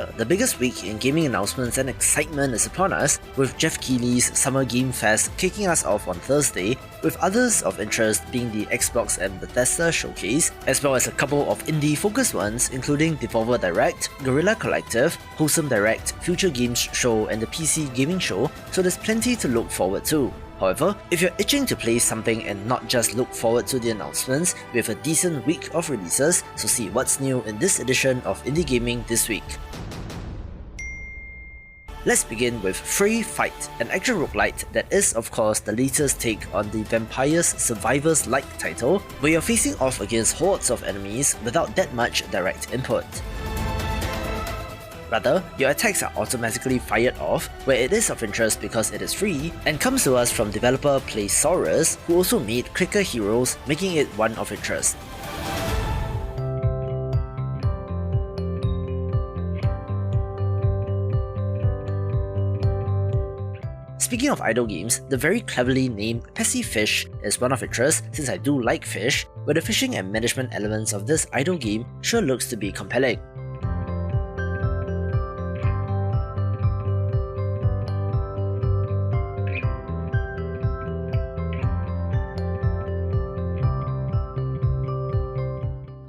The biggest week in gaming announcements and excitement is upon us, with Jeff Keighley's Summer Game Fest kicking us off on Thursday, with others of interest being the Xbox and Bethesda showcase, as well as a couple of indie-focused ones including Devolver Direct, Guerrilla Collective, Wholesome Direct, Future Games Show and the PC Gaming Show, so there's plenty to look forward to. However, if you're itching to play something and not just look forward to the announcements, we have a decent week of releases, so see what's new in this edition of Indie Gaming this week. Let's begin with Free Fight, an action roguelite that is of course the latest take on the Vampires Survivors-like title, where you're facing off against hordes of enemies without that much direct input. Rather, your attacks are automatically fired off, where it is of interest because it is free, and comes to us from developer Playsaurus, who also made Clicker Heroes, making it one of interest. Speaking of idle games, the very cleverly named Pessy Fish is one of interest since I do like fish, where the fishing and management elements of this idle game sure looks to be compelling.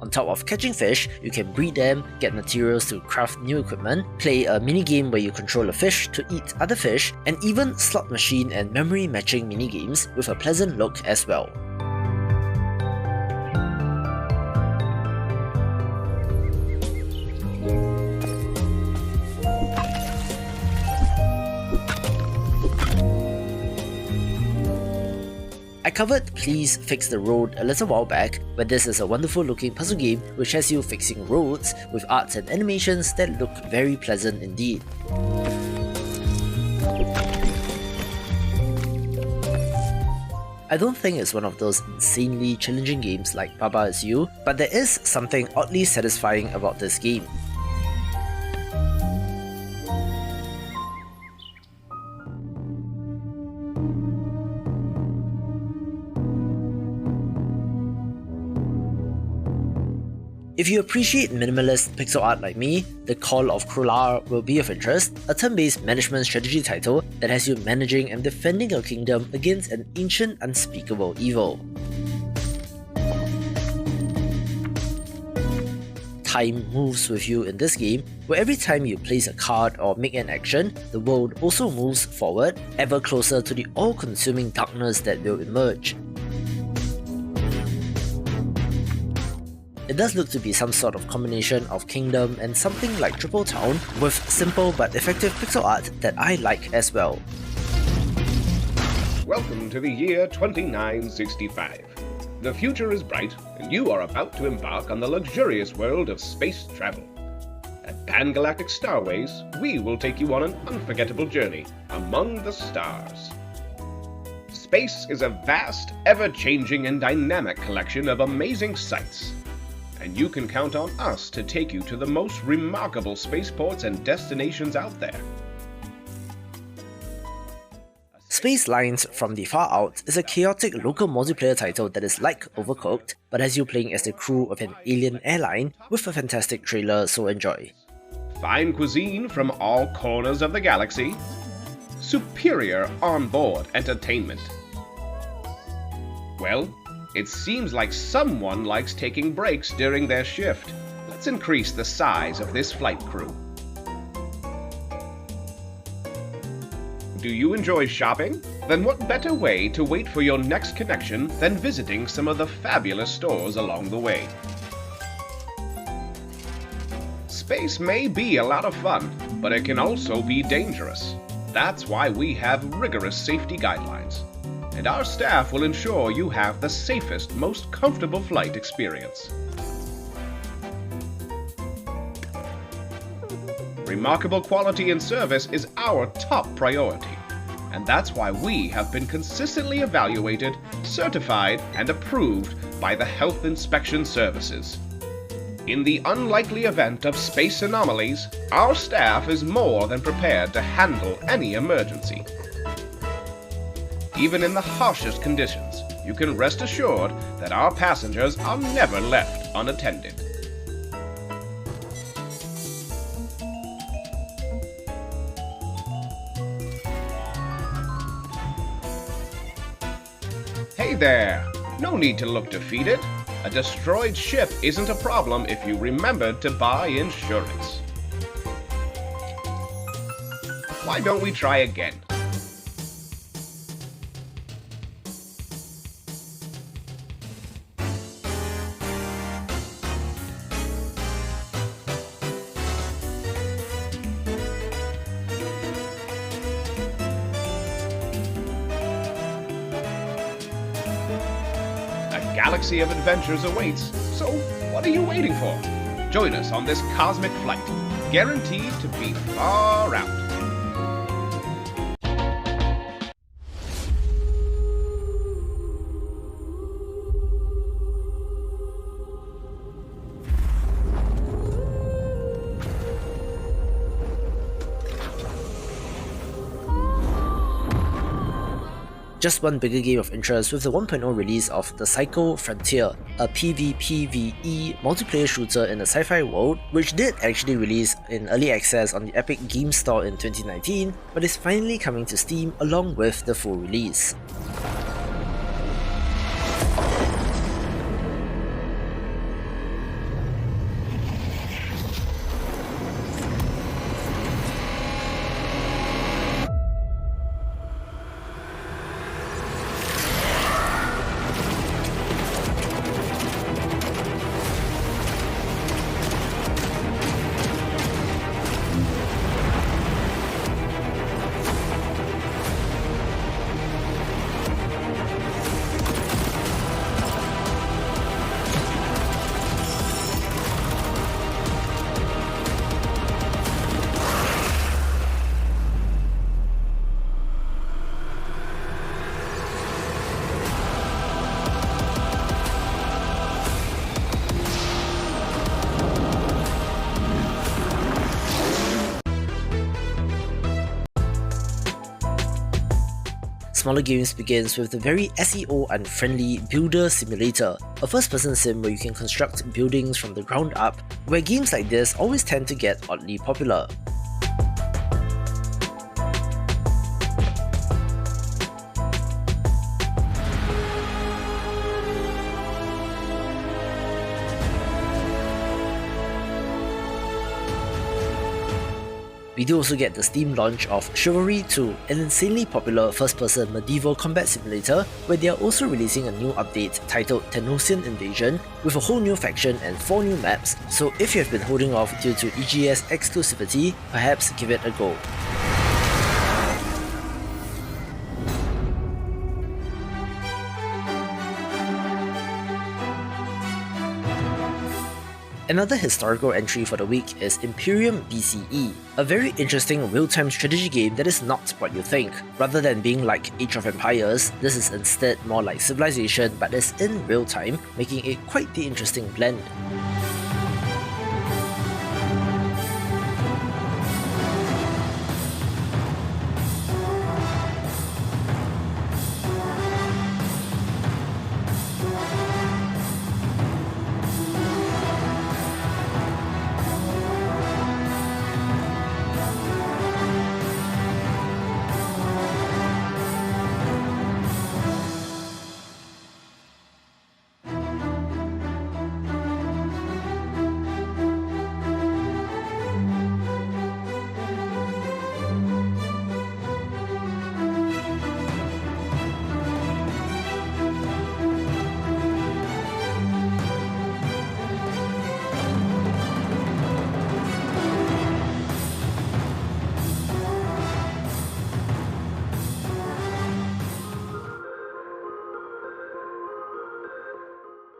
On top of catching fish, you can breed them, get materials to craft new equipment, play a minigame where you control a fish to eat other fish, and even slot machine and memory matching minigames with a pleasant look as well. I covered Please Fix the Road a little while back, where this is a wonderful looking puzzle game which has you fixing roads with arts and animations that look very pleasant indeed. I don't think it's one of those insanely challenging games like Baba Is You, but there is something oddly satisfying about this game. If you appreciate minimalist pixel art like me, The Call of Krular will be of interest, a turn-based management strategy title that has you managing and defending your kingdom against an ancient unspeakable evil. Time moves with you in this game, where every time you place a card or make an action, the world also moves forward, ever closer to the all-consuming darkness that will emerge. It does look to be some sort of combination of Kingdom and something like Triple Town, with simple but effective pixel art that I like as well. Welcome to the year 2965. The future is bright, and you are about to embark on the luxurious world of space travel. At Pan-Galactic Starways, we will take you on an unforgettable journey among the stars. Space is a vast, ever-changing and dynamic collection of amazing sights, and you can count on us to take you to the most remarkable spaceports and destinations out there. Space Lines from the Far Out is a chaotic local multiplayer title that is like Overcooked, but has you playing as the crew of an alien airline with a fantastic trailer, so enjoy. Fine cuisine from all corners of the galaxy. Superior onboard entertainment. Well, it seems like someone likes taking breaks during their shift. Let's increase the size of this flight crew. Do you enjoy shopping? Then what better way to wait for your next connection than visiting some of the fabulous stores along the way? Space may be a lot of fun, but it can also be dangerous. That's why we have rigorous safety guidelines, and our staff will ensure you have the safest, most comfortable flight experience. Remarkable quality and service is our top priority, and that's why we have been consistently evaluated, certified, and approved by the Health Inspection Services. In the unlikely event of space anomalies, our staff is more than prepared to handle any emergency. Even in the harshest conditions, you can rest assured that our passengers are never left unattended. Hey there! No need to look defeated. A destroyed ship isn't a problem if you remembered to buy insurance. Why don't we try again? A galaxy of adventures awaits, so what are you waiting for? Join us on this cosmic flight, guaranteed to be far out. Just one bigger game of interest with the 1.0 release of The Psycho Frontier, a PvPvE multiplayer shooter in a sci-fi world, which did actually release in early access on the Epic Games Store in 2019, but is finally coming to Steam along with the full release. Smaller Games begins with the very SEO-unfriendly Builder Simulator, a first-person sim where you can construct buildings from the ground up, where games like this always tend to get oddly popular. We do also get the Steam launch of Chivalry 2, an insanely popular first-person medieval combat simulator, where they are also releasing a new update titled Tenosian Invasion, with a whole new faction and 4 new maps, so if you have been holding off due to EGS exclusivity, perhaps give it a go. Another historical entry for the week is Imperium BCE, a very interesting real-time strategy game that is not what you think. Rather than being like Age of Empires, this is instead more like Civilization but is in real time, making it quite the interesting blend.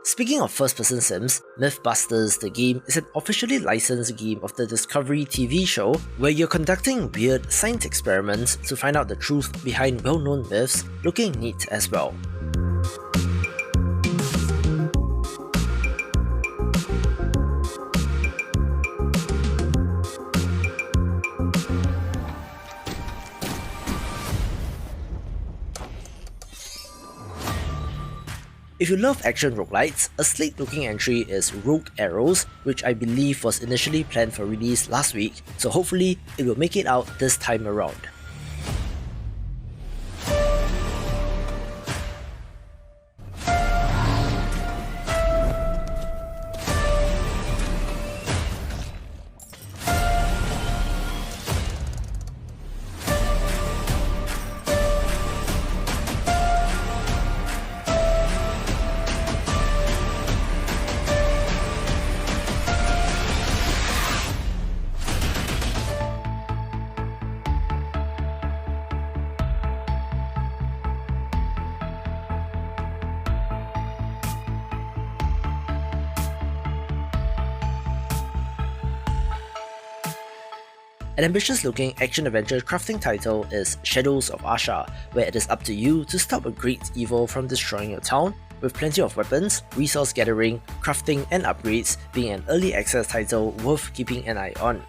Speaking of first-person sims, Mythbusters the game is an officially licensed game of the Discovery TV show where you're conducting weird science experiments to find out the truth behind well-known myths, looking neat as well. If you love action roguelites, a sleek-looking entry is Rogue Arrows, which I believe was initially planned for release last week, so hopefully it will make it out this time around. An ambitious-looking action-adventure crafting title is Shadows of Asha, where it is up to you to stop a great evil from destroying your town, with plenty of weapons, resource gathering, crafting and upgrades being an early access title worth keeping an eye on.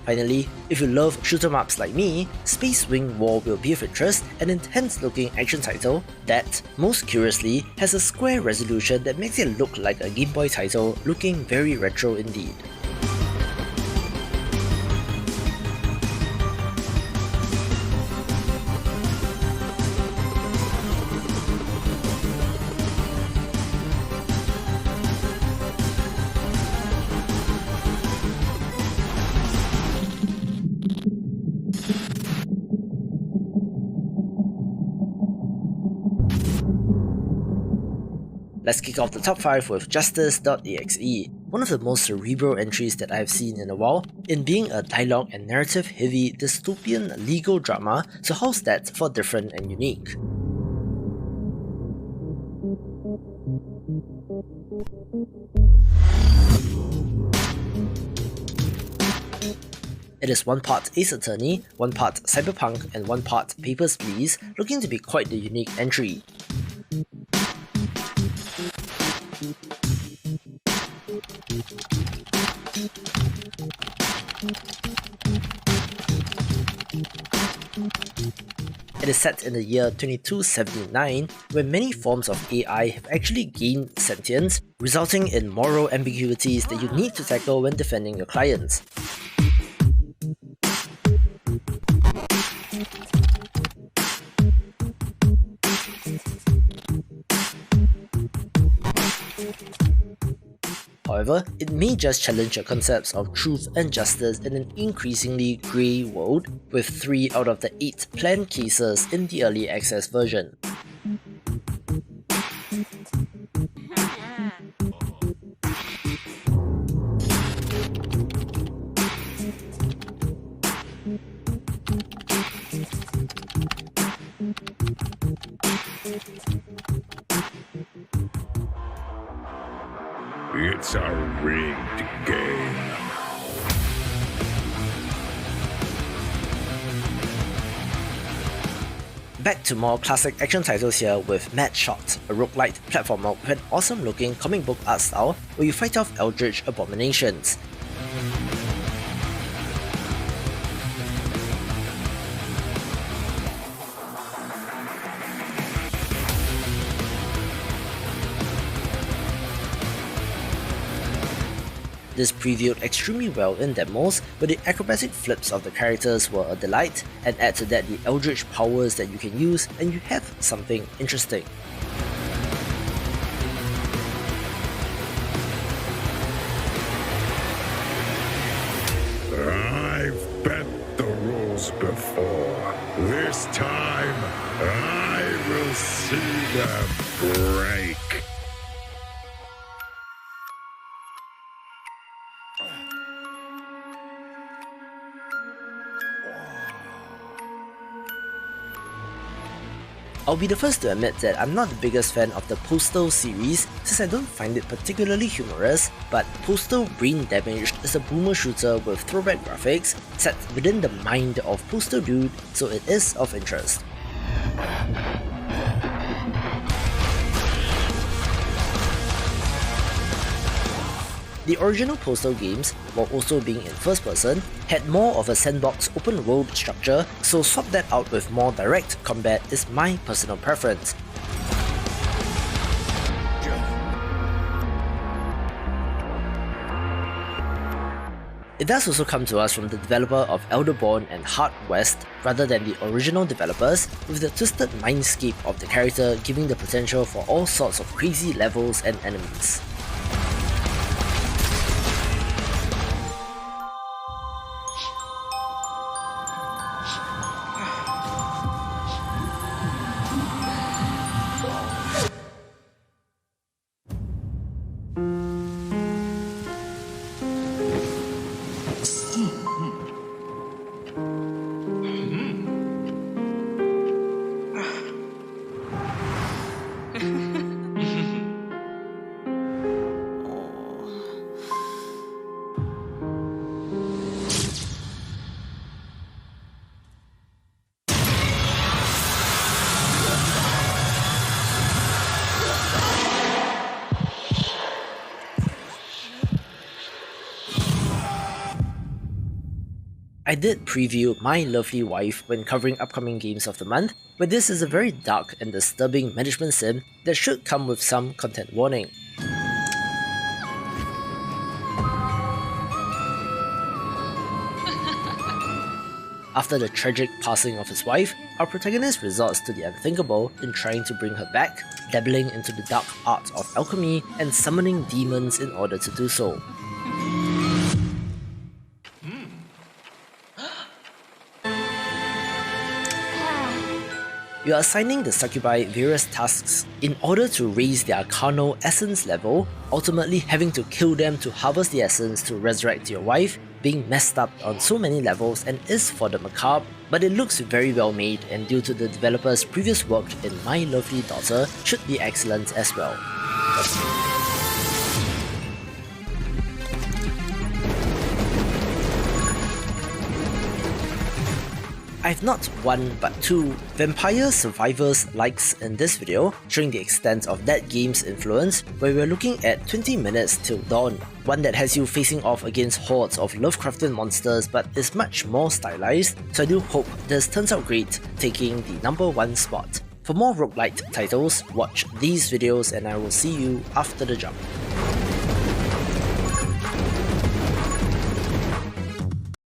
Finally, if you love shoot-em-ups like me, Space Wing War will be of interest, an intense-looking action title that, most curiously, has a square resolution that makes it look like a Game Boy title, looking very retro indeed. Let's kick off the top 5 with Justice.exe, one of the most cerebral entries that I have seen in a while, in being a dialogue and narrative heavy dystopian legal drama, so how's that for different and unique? It is one part Ace Attorney, one part Cyberpunk, and one part Papers, Please, looking to be quite the unique entry. It is set in the year 2279, where many forms of AI have actually gained sentience, resulting in moral ambiguities that you need to tackle when defending your clients. However, it may just challenge your concepts of truth and justice in an increasingly grey world, with 3 out of the 8 planned cases in the early access version. It's a rigged game. Back to more classic action titles here with Mad Shot, a roguelite platformer with an awesome looking comic book art style where you fight off eldritch abominations. This previewed extremely well in demos, where the acrobatic flips of the characters were a delight, and add to that the eldritch powers that you can use, and you have something interesting. I've bent the rules before. This time, I've will see them break. I'll be the first to admit that I'm not the biggest fan of the Postal series since I don't find it particularly humorous, but Postal Brain Damaged is a boomer shooter with throwback graphics set within the mind of Postal Dude, so it is of interest. The original Postal games, while also being in first person, had more of a sandbox open world structure, so swap that out with more direct combat is my personal preference. It does also come to us from the developer of Elderborn and Hard West rather than the original developers, with the twisted mindscape of the character giving the potential for all sorts of crazy levels and enemies. I did preview My Lovely Wife when covering upcoming games of the month, but this is a very dark and disturbing management sim that should come with some content warning. After the tragic passing of his wife, our protagonist resorts to the unthinkable in trying to bring her back, dabbling into the dark art of alchemy and summoning demons in order to do so. You are assigning the succubi various tasks in order to raise their carnal essence level, ultimately having to kill them to harvest the essence to resurrect your wife, being messed up on so many levels and is for the macabre, but it looks very well made and due to the developer's previous work in My Lovely Daughter should be excellent as well. I've not one but two Vampire Survivors likes in this video, showing the extent of that game's influence, where we're looking at 20 minutes till dawn, one that has you facing off against hordes of Lovecraftian monsters but is much more stylized, so I do hope this turns out great, taking the #1 spot. For more roguelite titles, watch these videos and I will see you after the jump.